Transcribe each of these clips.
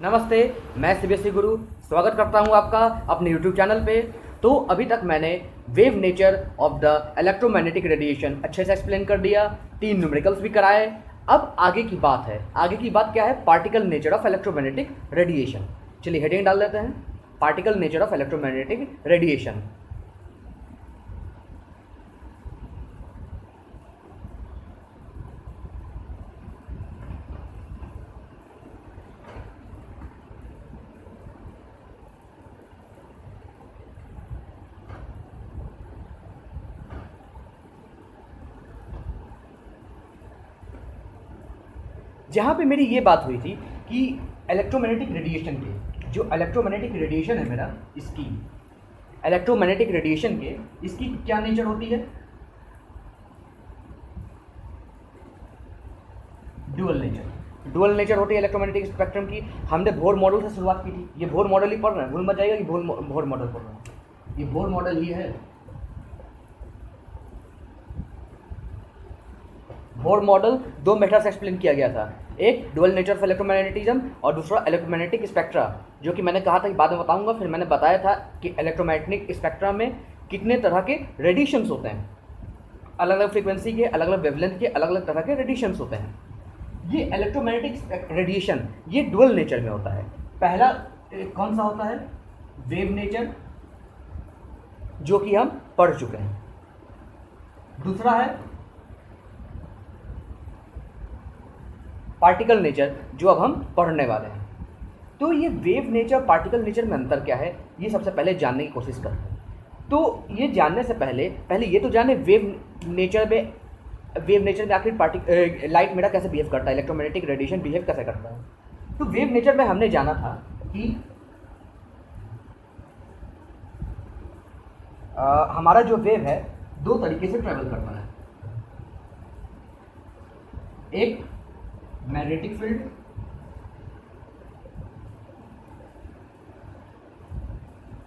नमस्ते। मैं सीबीएसई गुरु स्वागत करता हूं आपका अपने YouTube चैनल पे। तो अभी तक मैंने wave nature of the electromagnetic radiation अच्छे से एक्सप्लेन कर दिया, 3 न्यूमेरिकल्स भी कराए। अब आगे की बात है, आगे की बात क्या है? Particle nature of electromagnetic radiation. चलिए हेडिंग डाल देते हैं, particle nature of electromagnetic radiation. जहाँ पे मेरी ये बात हुई थी कि इलेक्ट्रोमैग्नेटिक रेडिएशन के, जो इलेक्ट्रोमैग्नेटिक रेडिएशन है मेरा, इसकी इलेक्ट्रोमैग्नेटिक रेडिएशन के इसकी क्या नेचर होती है? Dual nature. ड्यूअल नेचर होती है इलेक्ट्रोमैग्नेटिक स्पेक्ट्रम की। हमने बोर मॉडल से शुरुआत की थी। ये बोर मॉडल ही पढ़ रहे हैं, भूल मत जाइएगा कि बोर मॉडल पढ़ रहे हैं। ये बोर मॉडल ही है। बोर मॉडल 2 मेथड से एक्सप्लेन किया गया था, एक ड्यूअल नेचर ऑफ इलेक्ट्रोमैग्नेटिज्म और दूसरा इलेक्ट्रोमैग्नेटिक स्पेक्ट्रा, जो कि मैंने कहा था कि बाद में बताऊंगा। फिर मैंने बताया था कि इलेक्ट्रोमैग्नेटिक स्पेक्ट्रा में कितने तरह के रेडिएशंस होते हैं, अलग अलग फ्रीक्वेंसी के, अलग अलग वेवलेंथ के, अलग अलग तरह के रेडिएशंस होते हैं। ये इलेक्ट्रोमैग्नेटिक रेडिएशन ये ड्यूअल नेचर में होता है। पहला कौन सा होता है? वेव नेचर, जो कि हम पढ़ चुके हैं। दूसरा है पार्टिकल नेचर, जो अब हम पढ़ने वाले हैं। तो ये वेव नेचर पार्टिकल नेचर में अंतर क्या है, ये सबसे पहले जानने की कोशिश करते हैं। तो ये जानने से पहले ये तो जाने वेव नेचर में आखिर लाइट मेरा कैसे बिहेव करता है, इलेक्ट्रोमैग्नेटिक रेडिएशन बिहेव कैसे करता है। तो वेव नेचर में हमने जाना था कि हमारा जो वेव है 2 तरीके से ट्रेवल करता है। एक मैग्नेटिक फील्ड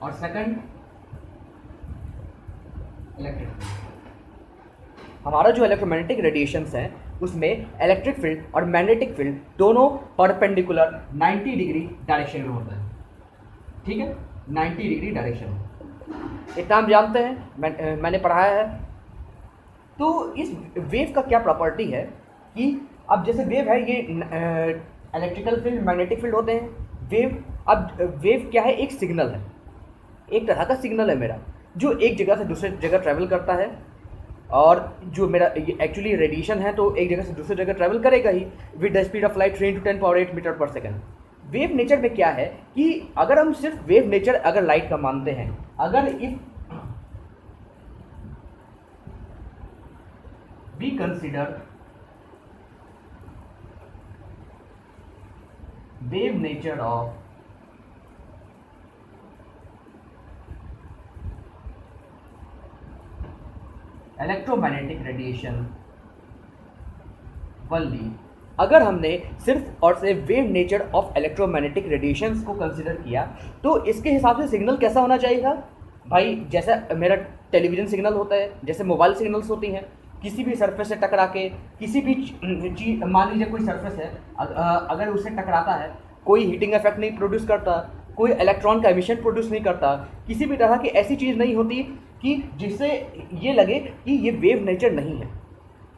और सेकंड इलेक्ट्रिक फील्ड। हमारा जो इलेक्ट्रोमैग्नेटिक रेडिएशंस हैं उसमें इलेक्ट्रिक फील्ड और मैग्नेटिक फील्ड दोनों परपेंडिकुलर 90 डिग्री डायरेक्शन में होता है। ठीक है, 90 डिग्री डायरेक्शन। इतना हम जानते हैं, मैंने पढ़ाया है। तो इस वेव का क्या प्रॉपर्टी है कि अब जैसे वेव है, ये इलेक्ट्रिकल फील्ड मैग्नेटिक फील्ड होते हैं। वेव क्या है? एक सिग्नल है, एक तरह का सिग्नल है मेरा, जो एक जगह से दूसरे जगह ट्रैवल करता है। और जो मेरा एक्चुअली रेडिएशन है तो एक जगह से दूसरी जगह ट्रैवल करेगा ही with the speed of light 3 × 10⁸ metre per second. Wave nature में क्या है कि अगर हम सिर्फ वेव नेचर अगर लाइट का मानते हैं, अगर if we consider wave nature of electromagnetic radiation only, अगर हमने सिर्फ और सिर्फ wave nature of electromagnetic radiations को कंसिडर किया तो इसके हिसाब से सिग्नल कैसा होना चाहिए भाई? जैसा मेरा टेलीविज़न सिग्नल होता है, जैसे मोबाइल सिग्नल्स होती हैं, किसी भी सरफेस से टकरा के किसी भी चीज, मान लीजिए कोई सरफेस है, अगर उससे टकराता है, कोई हीटिंग इफेक्ट नहीं प्रोड्यूस करता, कोई इलेक्ट्रॉन का एमिशन प्रोड्यूस नहीं करता, किसी भी तरह की ऐसी चीज़ नहीं होती कि जिससे ये लगे कि ये वेव नेचर नहीं है।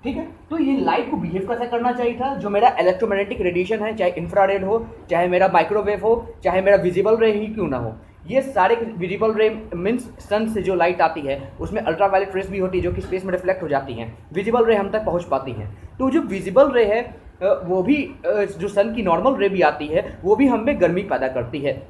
ठीक है, तो ये लाइट को बिहेव कैसा करना चाहिए था? जो मेरा इलेक्ट्रोमैग्नेटिक रेडिएशन है, चाहे इंफ्रारेड हो, चाहे मेरा माइक्रोवेव हो, चाहे मेरा विजिबल रे ही क्यों ना हो, ये सारे विजिबल रे मीन्स सन से जो लाइट आती है उसमें अल्ट्रावायलेट रेस भी होती है जो कि स्पेस में रिफ्लेक्ट हो जाती हैं, विजिबल रे हम तक पहुंच पाती हैं। तो जो विजिबल रे है वो भी जो सन की नॉर्मल रे भी आती है वो भी हमें गर्मी पैदा करती है।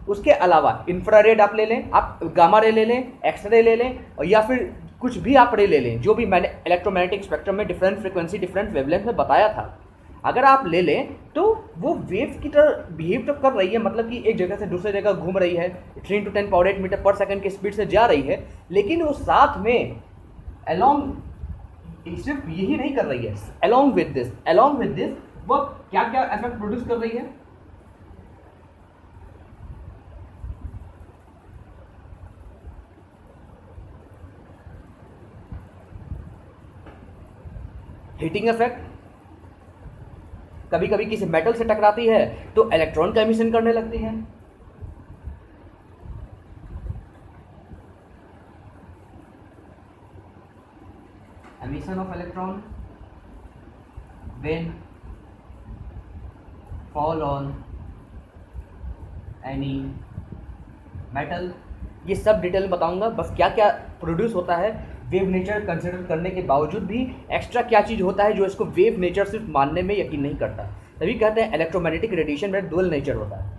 उसके अलावा इंफ्रारेड आप ले लें, आप गामा रे ले लें, एक्सरे ले लें, या फिर कुछ भी आप रे ले लें, जो भी मैंने इलेक्ट्रोमैग्नेटिक स्पेक्ट्रम में डिफरेंट फ्रिक्वेंसी डिफरेंट वेवलेंथ में बताया था, अगर आप ले लें तो वो वेव की तरह बिहेव तो कर रही है, मतलब कि एक जगह से दूसरी जगह घूम रही है, 3 × 10⁸ मीटर पर सेकेंड की स्पीड से जा रही है, लेकिन वो साथ में अलॉन्ग सिर्फ यही नहीं कर रही है, अलॉन्ग विद दिस वो क्या क्या इफेक्ट प्रोड्यूस कर रही है? हीटिंग इफेक्ट, कभी कभी किसी मेटल से टकराती है तो इलेक्ट्रॉन का एमिशन करने लगती है। Emission of electron when fall on any metal. ये सब डिटेल में बताऊंगा, बस क्या क्या प्रोड्यूस होता है वेव नेचर कंसिडर करने के बावजूद भी एक्स्ट्रा क्या चीज़ होता है जो इसको वेव नेचर सिर्फ मानने में यकीन नहीं करता। तभी कहते हैं इलेक्ट्रोमैग्नेटिक रेडिएशन में डुअल नेचर होता है।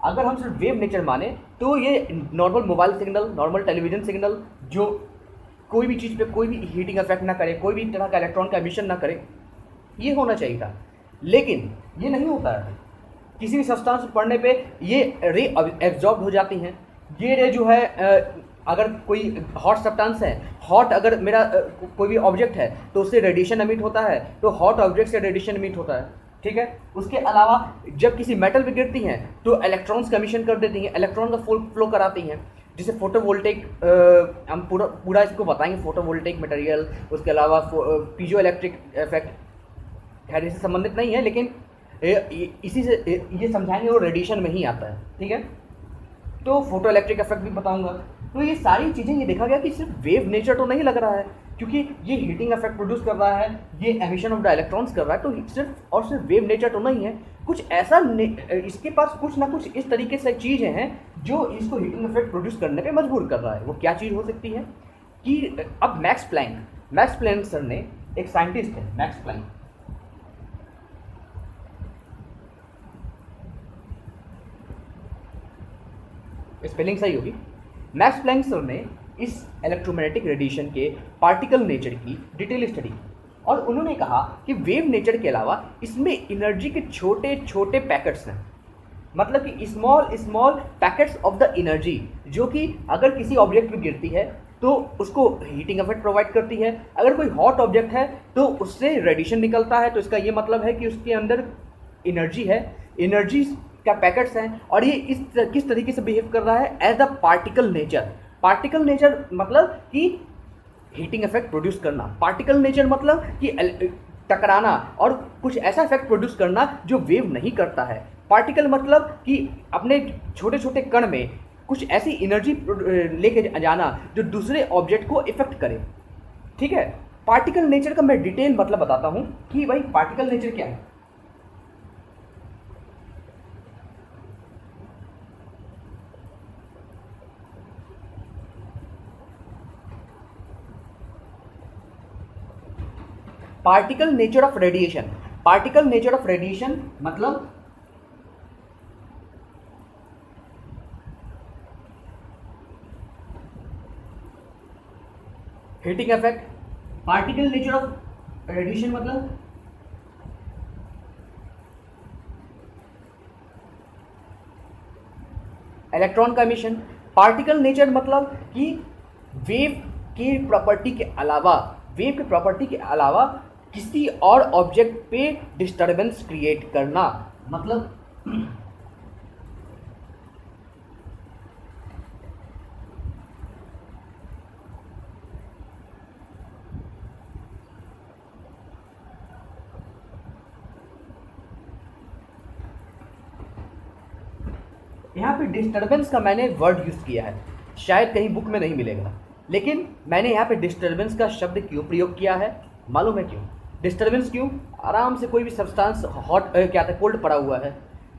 अगर हम सिर्फ वेव नेचर माने तो ये normal mobile signal, normal television signal जो कोई भी चीज़ पे कोई भी हीटिंग इफेक्ट ना करे, कोई भी तरह का इलेक्ट्रॉन का एमिशन ना करे, ये होना चाहिए था। लेकिन ये नहीं होता है। किसी भी सब्सटेंस पढ़ने पे ये रे एब्जॉर्ब हो जाती हैं। ये रे जो है अगर कोई हॉट सब्सटेंस है, हॉट अगर मेरा कोई भी ऑब्जेक्ट है तो उससे रेडिएशन एमिट होता है, तो हॉट ऑब्जेक्ट से रेडिएशन एमिट होता है, ठीक है। उसके अलावा जब किसी मेटल पे गिरती हैं तो इलेक्ट्रॉन्स का एमिशन कर देती हैं, इलेक्ट्रॉन का फ्लो कराती हैं, जिसे फोटोवोल्टेक, हम पूरा इसको बताएंगे, फोटोवोल्टेक मटेरियल। उसके अलावा पीजो इलेक्ट्रिक इफेक्ट खैर इससे संबंधित नहीं है, लेकिन इसी से ये समझाएंगे वो रेडिएशन में ही आता है, ठीक है। तो फोटो इलेक्ट्रिक इफेक्ट भी बताऊंगा। तो ये सारी चीज़ें ये देखा गया कि सिर्फ वेव नेचर तो नहीं लग रहा है, क्योंकि ये हीटिंग इफेक्ट प्रोड्यूस कर रहा है, ये एमिशन ऑफ द इलेक्ट्रॉन्स कर रहा है, तो सिर्फ और सिर्फ वेव नेचर तो नहीं है, कुछ ऐसा इसके पास कुछ ना कुछ इस तरीके से चीज़ें हैं जो इसको हीटिंग इफेक्ट प्रोड्यूस करने पे मजबूर कर रहा है। वो क्या चीज़ हो सकती है कि अब मैक्स प्लैंक सर ने, एक साइंटिस्ट है मैक्स प्लैंक, स्पेलिंग सही होगी, मैक्स प्लैंक सर ने इस इलेक्ट्रोमैग्नेटिक रेडिएशन के पार्टिकल नेचर की डिटेल स्टडी की और उन्होंने कहा कि वेव नेचर के अलावा इसमें एनर्जी के छोटे छोटे पैकेट्स हैं, मतलब कि small packets of the energy, जो कि अगर किसी ऑब्जेक्ट पे गिरती है तो उसको हीटिंग इफेक्ट प्रोवाइड करती है। अगर कोई हॉट ऑब्जेक्ट है तो उससे रेडिएशन निकलता है, तो इसका ये मतलब है कि उसके अंदर एनर्जी है, एनर्जी का पैकेट्स हैं, और ये किस तरीके से बिहेव कर रहा है as the particle nature. Particle nature मतलब कि हीटिंग इफेक्ट प्रोड्यूस करना, पार्टिकल नेचर मतलब कि टकराना और कुछ ऐसा इफेक्ट प्रोड्यूस करना जो वेव नहीं करता है। पार्टिकल मतलब कि अपने छोटे छोटे कण में कुछ ऐसी एनर्जी लेके जाना जो दूसरे ऑब्जेक्ट को इफेक्ट करे, ठीक है। पार्टिकल नेचर का मैं डिटेल मतलब बताता हूं कि भाई पार्टिकल नेचर क्या है। Particle nature of radiation, particle nature of radiation मतलब heating effect, particle nature of radiation मतलब इलेक्ट्रॉन का एमिशन। पार्टिकल नेचर मतलब कि वेव के प्रॉपर्टी के अलावा किसी और ऑब्जेक्ट पे डिस्टरबेंस क्रिएट करना, मतलब यहाँ पे डिस्टरबेंस का मैंने वर्ड यूज किया है, शायद कहीं बुक में नहीं मिलेगा, लेकिन मैंने यहाँ पे डिस्टरबेंस का शब्द क्यों प्रयोग किया है मालूम है क्यों? डिस्टर्बेंस क्यों? आराम से कोई भी सब्सटेंस हॉट क्या था कोल्ड पड़ा हुआ है,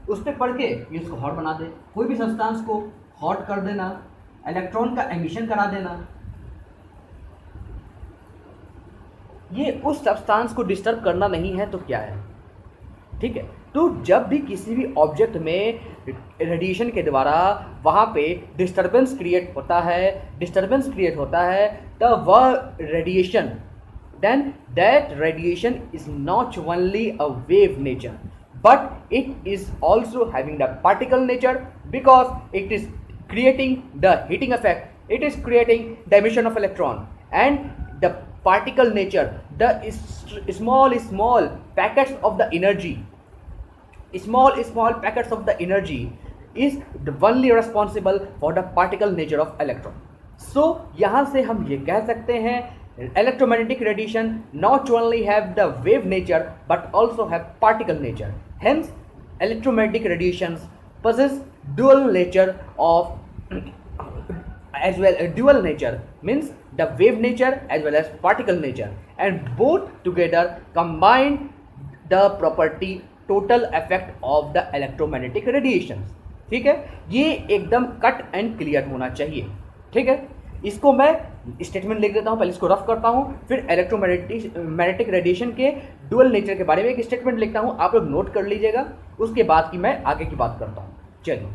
उस पर पढ़ के ये उसको हॉट बना दे, कोई भी सब्सटेंस को हॉट कर देना, इलेक्ट्रॉन का एमिशन करा देना, ये उस सब्सटेंस को डिस्टर्ब करना नहीं है तो क्या है, ठीक है। तो जब भी किसी भी ऑब्जेक्ट में रेडिएशन के द्वारा वहाँ पे डिस्टर्बेंस क्रिएट होता है तो वह radiation, then that radiation is not only a wave nature but it is also having the particle nature, because it is creating the heating effect, it is creating the emission of electron, and the particle nature, the small packets of the energy, small packets of the energy is the only responsible for the particle nature of electron. So यहाँ से हम ये कह सकते हैं electromagnetic radiation not only have the wave nature but also have particle nature. Hence electromagnetic radiations possess dual nature of as well. Dual nature means the wave nature as well as particle nature, and both together combine the property total effect of the electromagnetic radiations. ठीक है, ये एकदम cut and clear होना चाहिए. ठीक है, इसको मैं स्टेटमेंट लिख देता हूँ, पहले इसको रफ करता हूँ, फिर मैग्नेटिक रेडिएशन के डुअल नेचर के बारे में एक स्टेटमेंट लिखता हूँ, आप लोग नोट कर लीजिएगा, उसके बाद की मैं आगे की बात करता हूँ. चलिए,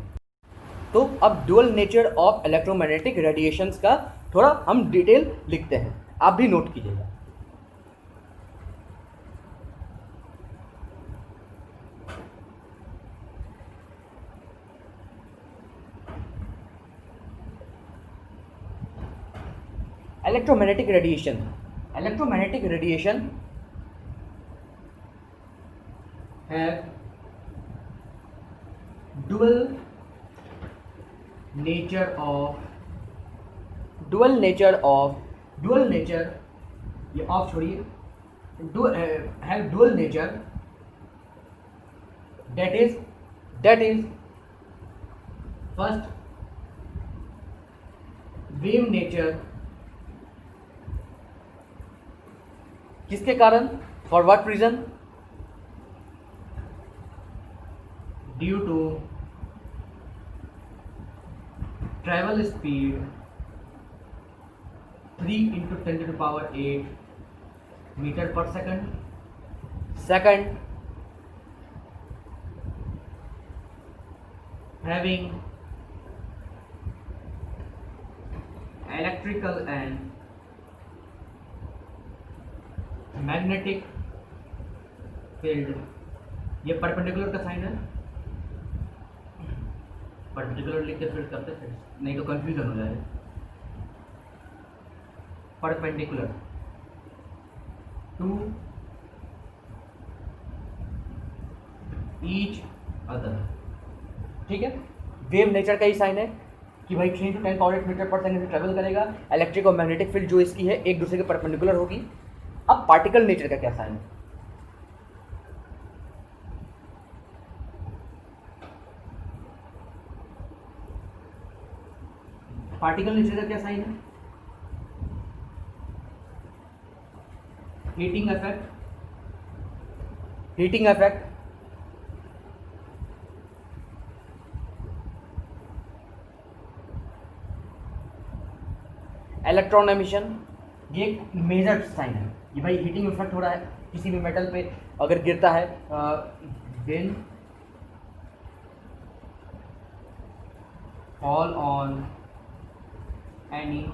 तो अब dual nature of electromagnetic radiations का थोड़ा हम डिटेल लिखते हैं, आप भी नोट कीजिएगा. electromagnetic radiation have dual nature of ये ऑफ छोड़िए, have dual nature, that is first wave nature, किसके कारण, for what reason, due to travel speed 3 × 10⁸ metre per second. Second, having electrical and magnetic field. ये perpendicular का sign है, perpendicular लिख के फिर करते हैं, नहीं तो कंफ्यूजन हो जाएगा. Perpendicular to each other. ठीक है, वेव नेचर का ही साइन है कि भाई 3 × 10⁸ मीटर पर सेकंड से ट्रेवल करेगा, इलेक्ट्रिक और मैग्नेटिक फील्ड जो इसकी है एक दूसरे के परपेंडिकुलर होगी. अब पार्टिकल नेचर का क्या साइन है, पार्टिकल नेचर का क्या साइन है, हीटिंग इफेक्ट, इलेक्ट्रॉन एमिशन. ये एक मेजर साइन है कि भाई हीटिंग इफेक्ट हो रहा है किसी भी मेटल पे अगर गिरता है. Then fall on any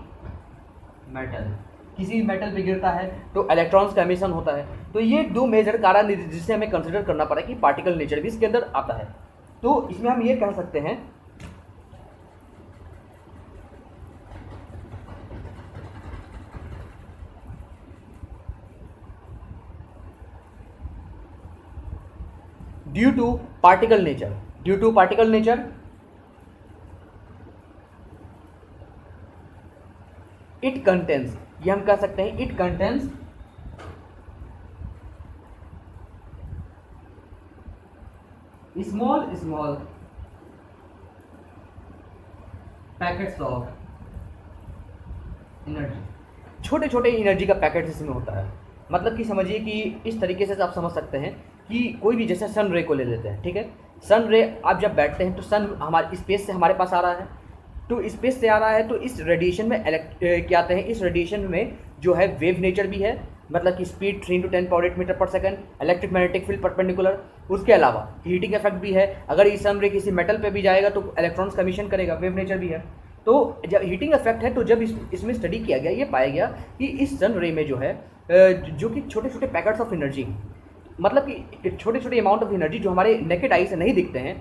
metal, किसी भी मेटल पे गिरता है तो इलेक्ट्रॉन्स का एमिशन होता है. तो ये दो मेजर कारण जिससे हमें कंसिडर करना पड़ा कि पार्टिकल नेचर भी इसके अंदर आता है. तो इसमें हम ये कह सकते हैं due to particle nature, it contains, ये हम कह सकते हैं it contains small packets of energy. छोटे छोटे एनर्जी का पैकेट इसमें होता है. मतलब कि समझिए कि इस तरीके से आप समझ सकते हैं कि कोई भी, जैसे सन रे को ले लेते हैं. ठीक है, सन रे आप जब बैठते हैं तो सन हमारे स्पेस से हमारे पास आ रहा है, तो स्पेस से आ रहा है तो इस रेडिएशन में क्या आते हैं, इस रेडिएशन में जो है वेव नेचर भी है, मतलब कि speed 3 × 10⁸ metre per second, electric magnetic field perpendicular. उसके अलावा हीटिंग इफेक्ट भी है, अगर ये सन रे किसी मेटल पे भी जाएगा तो इलेक्ट्रॉन्स का एमिशन करेगा, वेव नेचर भी है. तो जब हीटिंग इफेक्ट है तो जब इसमें स्टडी किया गया, ये पाया गया कि इस सन रे में जो है जो कि छोटे छोटे पैकेट्स ऑफ एनर्जी, मतलब कि छोटे छोटे अमाउंट ऑफ एनर्जी जो हमारे नेकेड आई से नहीं दिखते हैं,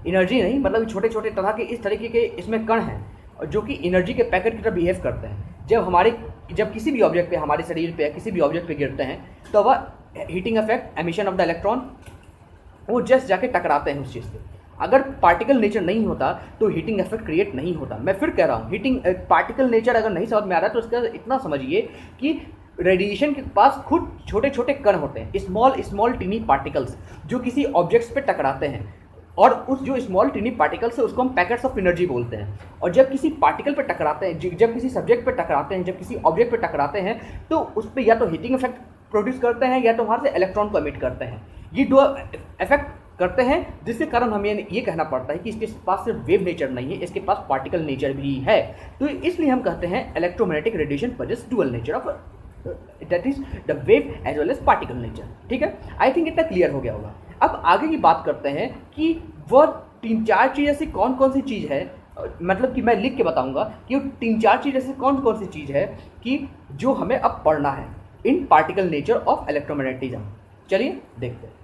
एनर्जी नहीं मतलब छोटे छोटे तरह के इस तरीके के इसमें कण हैं जो कि एनर्जी के पैकेट की तरह बिहेव करते हैं. जब किसी भी ऑब्जेक्ट पे, हमारे शरीर पे किसी भी ऑब्जेक्ट पे गिरते हैं तो वह heating effect, emission of the electron, वो जस्ट जाके टकराते हैं उस चीज़ से. अगर पार्टिकल नेचर नहीं होता तो हीटिंग इफेक्ट क्रिएट नहीं होता। मैं फिर कह रहा हूँ, हीटिंग पार्टिकल नेचर अगर नहीं समझ में आ रहा है तो इसका इतना समझिए कि रेडिएशन के पास खुद छोटे छोटे कण होते हैं, स्मॉल स्मॉल टीनी पार्टिकल्स, जो किसी ऑब्जेक्ट्स पे टकराते हैं, और उस जो स्मॉल टीनी पार्टिकल्स है उसको हम पैकेट्स ऑफ एनर्जी बोलते हैं। और जब किसी पार्टिकल पे टकराते हैं, जब किसी सब्जेक्ट पे टकराते हैं, जब किसी ऑब्जेक्ट पे टकराते हैं, तो उस पर या तो हीटिंग इफेक्ट प्रोड्यूस करते हैं या तो वहाँ से इलेक्ट्रॉन को एमिट करते हैं। ये दो इफेक्ट करते हैं, जिसके कारण हमें ये कहना पड़ता है कि इसके पास सिर्फ वेव नेचर नहीं है, इसके पास पार्टिकल नेचर भी है। तो इसलिए हम कहते हैं electromagnetic radiation possess dual nature of that is the wave as well as particle nature. ठीक है, आई थिंक इतना क्लियर हो गया होगा। अब आगे की बात करते हैं कि वो 3-4 चीज़ ऐसी कौन कौन सी चीज़ है, मतलब कि मैं लिख के बताऊंगा कि वो 3-4 चीज़ ऐसी कौन कौन सी चीज़ है कि जो हमें अब पढ़ना है इन पार्टिकल नेचर ऑफ इलेक्ट्रोमैग्नेटिज्म। चलिए देखते हैं।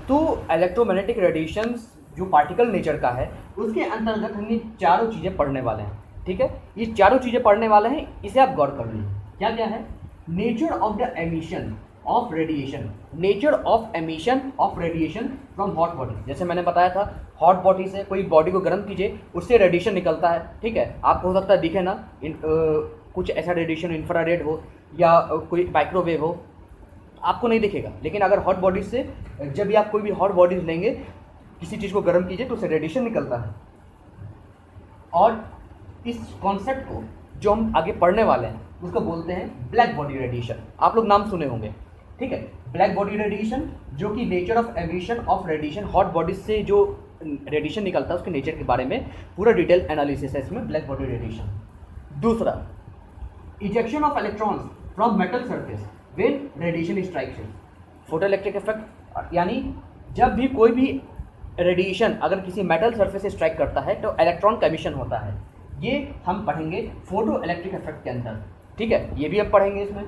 तो इलेक्ट्रोमैग्नेटिक रेडिएशंस जो पार्टिकल नेचर का है उसके अंतर्गत हम ये चारों चीज़ें पढ़ने वाले हैं। ठीक है, ये चारों चीज़ें पढ़ने वाले हैं, इसे आप गौर कर लीजिए। क्या क्या है? Nature of the emission of radiation, nature of emission of radiation from hot body. जैसे मैंने बताया था, हॉट बॉडी से कोई बॉडी को गर्म कीजिए, उससे रेडिएशन निकलता है। ठीक है, आपको हो सकता है दिखे ना, कुछ ऐसा रेडिएशन इंफ्रारेड हो या कोई माइक्रोवेव हो, आपको नहीं दिखेगा, लेकिन अगर हॉट बॉडी से जब भी आप कोई भी हॉट बॉडीज लेंगे, किसी चीज़ को गर्म कीजिए तो उससे रेडिएशन निकलता है। और इस कॉन्सेप्ट को जो हम आगे पढ़ने वाले हैं उसको बोलते हैं ब्लैक बॉडी रेडिएशन। आप लोग नाम सुने होंगे। ठीक है, ब्लैक बॉडी रेडिएशन जो कि nature of emission of radiation, hot body से जो रेडिएशन निकलता है उसके नेचर के बारे में पूरा डिटेल एनालिसिस है इसमें, ब्लैक बॉडी रेडिएशन। दूसरा, ejection of electrons from metal surface when radiation strikes it, photo electric effect, यानी जब भी कोई भी रेडिएशन अगर किसी मेटल सरफेस से स्ट्राइक करता है तो इलेक्ट्रॉन का एमिशन होता है। ये हम पढ़ेंगे फोटो इलेक्ट्रिक इफेक्ट के अंदर। ठीक है, ये भी हम पढ़ेंगे इसमें।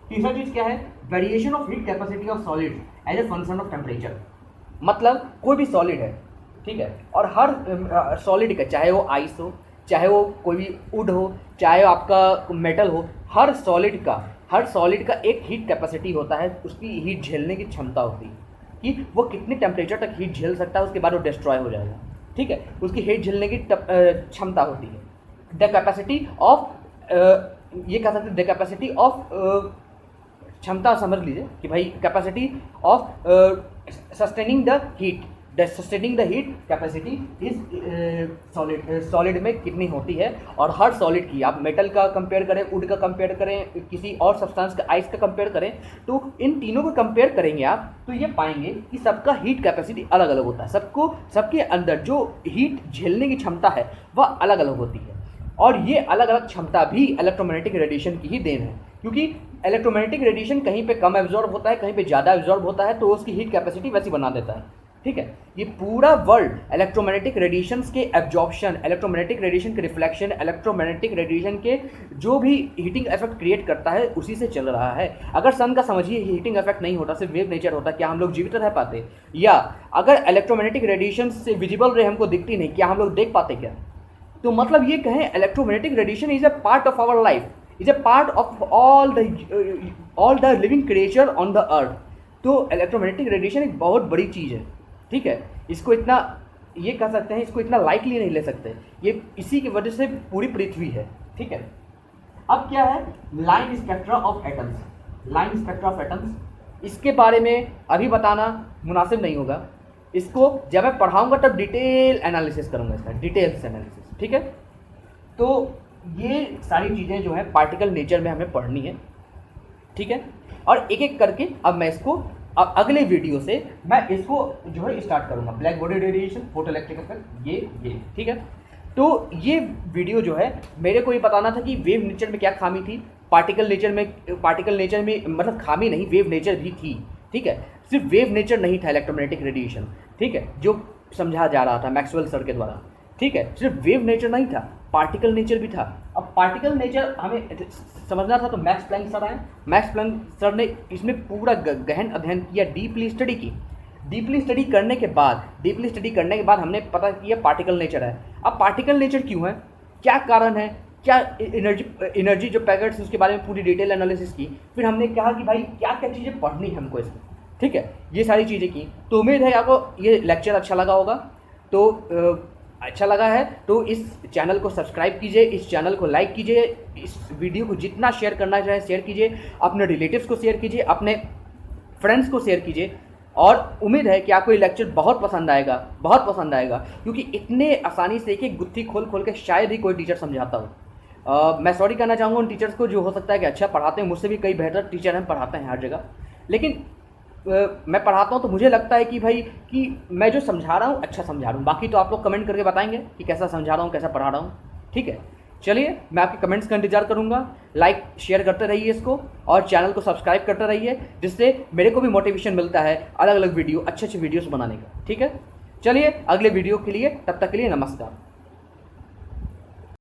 तीसरा चीज़ क्या है? Variation of heat capacity of solid as a function of temperature. मतलब कोई भी सॉलिड है, ठीक है, और हर सॉलिड का, चाहे वो आइस हो, चाहे वो कोई भी वुड हो, चाहे आपका मेटल हो, हर सॉलिड का एक हीट कैपेसिटी होता है, उसकी हीट झेलने की क्षमता होती है कि वो कितने टेम्परेचर तक हीट झेल सकता है, उसके बाद वो डिस्ट्रॉय हो जाएगा। ठीक है, उसकी हीट झेलने की क्षमता होती है। द कैपेसिटी ऑफ, ये कह सकते हैं द कैपेसिटी ऑफ, क्षमता समझ लीजिए कि भाई capacity of sustaining the heat, sustaining the heat capacity is solid में कितनी होती है। और हर सॉलिड की, आप मेटल का कंपेयर करें, वुड का कंपेयर करें, किसी और सब्सटेंस का, आइस का कंपेयर करें, तो इन तीनों को कंपेयर करेंगे आप तो ये पाएंगे कि सबका हीट कैपेसिटी अलग अलग होता है। सबके अंदर जो हीट झेलने की क्षमता है वह अलग अलग होती है। और ये अलग अलग क्षमता भी इलेक्ट्रोमैग्नेटिक रेडिएशन की ही देन है, क्योंकि इलेक्ट्रोमैग्नेटिक रेडिएशन कहीं पे कम एब्जॉर्ब होता है, कहीं पे ज़्यादा एब्जॉर्ब होता है, तो उसकी हीट कैपेसिटी वैसी बना देता है। ठीक है, ये पूरा वर्ल्ड इलेक्ट्रोमैग्नेटिक रेडिएशंस के एब्जॉर्प्शन, इलेक्ट्रोमैग्नेटिक रेडिएशन के रिफ्लेक्शन, इलेक्ट्रोमैग्नेटिक रेडिएशन के जो भी हीटिंग इफेक्ट क्रिएट करता है उसी से चल रहा है। अगर सन का समझिए हीटिंग इफेक्ट नहीं होता, सिर्फ वेव नेचर होता, क्या हम लोग जीवित रह पाते? या अगर इलेक्ट्रोमैग्नेटिक रेडिएशन से विजिबल रे हमको दिखती नहीं, क्या हम लोग देख पाते क्या? तो मतलब ये कहें electromagnetic radiation is a part of our life, is a part of all the living creature on the earth. तो इलेक्ट्रोमैग्नेटिक रेडिएशन एक बहुत बड़ी चीज़ है। ठीक है, इसको इतना, ये कह सकते हैं, इसको इतना लाइटली नहीं ले सकते, ये इसी की वजह से पूरी पृथ्वी है। ठीक है, अब क्या है? Line spectra of atoms, line spectra of atoms, इसके बारे में अभी बताना मुनासिब नहीं होगा, इसको जब मैं पढ़ाऊंगा तब डिटेल एनालिसिस करूंगा, इसका डिटेल्स एनालिसिस। ठीक है, तो ये सारी चीज़ें जो है पार्टिकल नेचर में हमें पढ़नी है। ठीक है, और एक एक करके अब मैं इसको, अब अगले वीडियो से मैं इसको जो है स्टार्ट करूंगा, black body radiation, photo electric effect, ये। ठीक है, तो ये वीडियो जो है मेरे को ये बताना था कि वेव नेचर में क्या खामी थी, पार्टिकल नेचर में मतलब खामी नहीं, वेव नेचर भी थी। ठीक है, सिर्फ वेव नेचर नहीं था इलेक्ट्रोमैग्नेटिक रेडिएशन, ठीक है, जो समझा जा रहा था मैक्सवेल सर के द्वारा। ठीक है, सिर्फ वेव नेचर नहीं था, पार्टिकल नेचर भी था। अब पार्टिकल नेचर हमें समझना था तो मैक्स प्लैंक सर आए, मैक्स प्लैंक सर ने इसमें पूरा गहन अध्ययन किया, डीपली स्टडी की। डीपली स्टडी करने के बाद हमने पता किया पार्टिकल नेचर है। अब पार्टिकल नेचर क्यों है, क्या कारण है, क्या एनर्जी जो पैकेट्स उसके बारे में पूरी डिटेल एनालिसिस की। फिर हमने कहा कि भाई क्या क्या चीज़ें पढ़नी है हमको इसमें। ठीक है, ये सारी चीज़ें की। तो उम्मीद है आपको ये लेक्चर अच्छा लगा होगा। तो अच्छा लगा है तो इस चैनल को सब्सक्राइब कीजिए, इस चैनल को लाइक कीजिए, इस वीडियो को जितना शेयर करना चाहे शेयर कीजिए, अपने रिलेटिव्स को शेयर कीजिए, अपने फ्रेंड्स को शेयर कीजिए। और उम्मीद है कि आपको ये लेक्चर बहुत पसंद आएगा, बहुत पसंद आएगा, क्योंकि इतने आसानी से एक गुत्थी खोल खोल के शायद ही कोई टीचर समझाता हो। मैं सॉरी कहना चाहूँगा उन टीचर्स को जो हो सकता है कि अच्छा पढ़ाते हैं, मुझसे भी कई बेहतर टीचर हैं, पढ़ाते हैं हर जगह, लेकिन मैं पढ़ाता हूँ तो मुझे लगता है कि भाई कि मैं जो समझा रहा हूँ अच्छा समझा रहा हूँ। बाकी तो आप लोग कमेंट करके बताएंगे कि कैसा समझा रहा हूँ, कैसा पढ़ा रहा हूँ। ठीक है, चलिए मैं आपके कमेंट्स का इंतजार करूँगा। लाइक शेयर करते रहिए इसको और चैनल को सब्सक्राइब करते रहिए, जिससे मेरे को भी मोटिवेशन मिलता है अलग अलग वीडियो, अच्छे अच्छे वीडियोस बनाने का। ठीक है, चलिए अगले वीडियो के लिए, तब तक के लिए नमस्कार।